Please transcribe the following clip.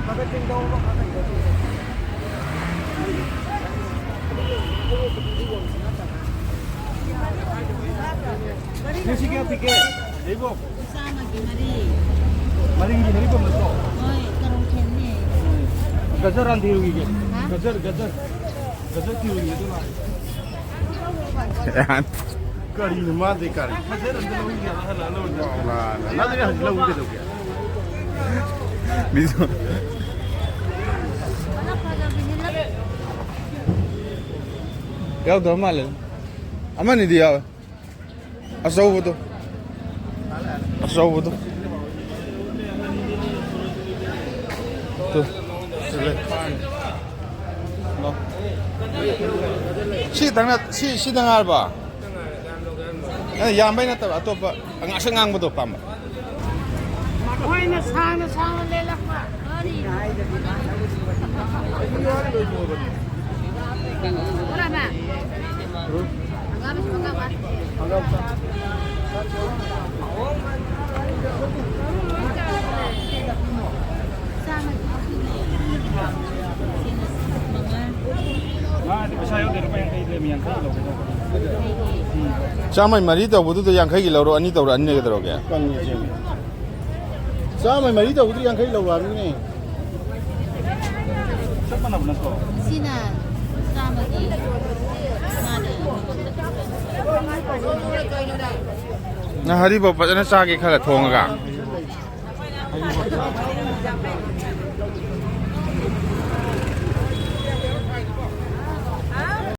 Ini sih kita tiket, ibu. Sama gimari. Mari ini dari pun betul. Oi, karung kene. Gajaran tiru gigi. Gajar. Gajar tiru gitu lah. Kari ni mati kari. Gajar ada lalu dia lalu. Nah, nanti dia lalu dia tu. Bisa. Yaw mal. Aman ni dia. Asaw betul. Asaw betul. Tuh. No. Si dengar ba? Yang baik nak tahu atau apa? Angak sengang betul pam. Makanya sana lelak pak. Berapa? Anggap apa? Sama mari tahu betul tu yang kaki lalu ani tahu ani kita tahu ke? Sama mari tahu betul yang kaki lalu ani ni. Siapa nak benar kau? Sina sama di mana? Nah hari bapak jangan sakit kalau thong agak.